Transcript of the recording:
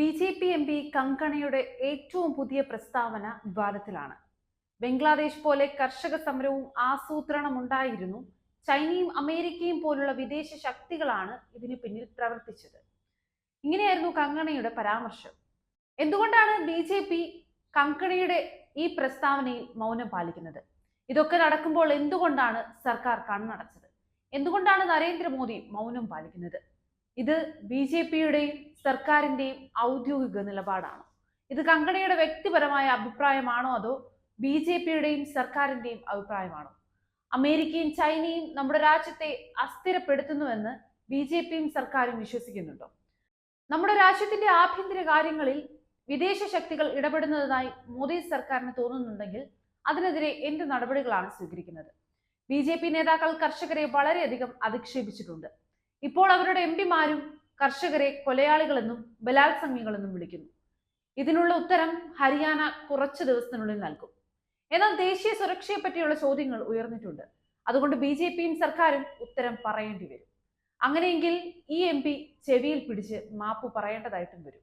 BJP. MP കങ്കണയുടെ ഏറ്റവും പുതിയ പ്രസ്താവന വിവാദത്തിലാണ്. ബംഗ്ലാദേശ് പോലെ കർഷക സമരവും ആസൂത്രണമുണ്ടായിരുന്നു. ചൈനയും അമേരിക്കയും പോലുള്ള വിദേശ ശക്തികളാണ് ഇതിനു പിന്നിൽ പ്രവർത്തിച്ചത്. ഇങ്ങനെയായിരുന്നു കങ്കണയുടെ പരാമർശം. എന്തുകൊണ്ടാണ് ബി.ജെ.പി. കങ്കണയുടെ ഈ പ്രസ്താവനയിൽ മൗനം പാലിക്കുന്നത്? ഇതൊക്കെ നടക്കുമ്പോൾ എന്തുകൊണ്ടാണ് സർക്കാർ കണ്ണടച്ചത്? എന്തുകൊണ്ടാണ് നരേന്ദ്രമോദി മൗനം പാലിക്കുന്നത്? ഇത് ബി.ജെ.പിയുടെയും സർക്കാരിന്റെയും ഔദ്യോഗിക നിലപാടാണോ? ഇത് കങ്കണയുടെ വ്യക്തിപരമായ അഭിപ്രായമാണോ, അതോ ബി.ജെ.പിയുടെയും സർക്കാരിന്റെയും അഭിപ്രായമാണോ? അമേരിക്കയും ചൈനയും നമ്മുടെ രാജ്യത്തെ അസ്ഥിരപ്പെടുത്തുന്നുവെന്ന് ബി.ജെ.പിയും സർക്കാരും വിശ്വസിക്കുന്നുണ്ടോ? നമ്മുടെ രാജ്യത്തിന്റെ ആഭ്യന്തര കാര്യങ്ങളിൽ വിദേശ ശക്തികൾ ഇടപെടുന്നതായി മോദി സർക്കാരിന് തോന്നുന്നുണ്ടെങ്കിൽ അതിനെതിരെ എന്ത് നടപടികളാണ് സ്വീകരിക്കുന്നത്? ബി.ജെ.പി. നേതാക്കൾ കർഷകരെ വളരെയധികം അധിക്ഷേപിച്ചിട്ടുണ്ട്. ഇപ്പോൾ അവരുടെ എംപിമാരും കർഷകരെ കൊലയാളികളെന്നും ബലാത്സംഗികളെന്നും വിളിക്കുന്നു. ഇതിനുള്ള ഉത്തരം ഹരിയാന കുറച്ചു ദിവസത്തിനുള്ളിൽ നൽകും. എന്നാൽ ദേശീയ സുരക്ഷയെ പറ്റിയുള്ള ചോദ്യങ്ങൾ ഉയർന്നിട്ടുണ്ട്. അതുകൊണ്ട് ബി.ജെ.പിയും സർക്കാരും ഉത്തരം പറയേണ്ടി വരും. അങ്ങനെയെങ്കിൽ ഈ എം.പി ചെവിയിൽ പിടിച്ച് മാപ്പ് പറയേണ്ടതായിട്ടും വരും.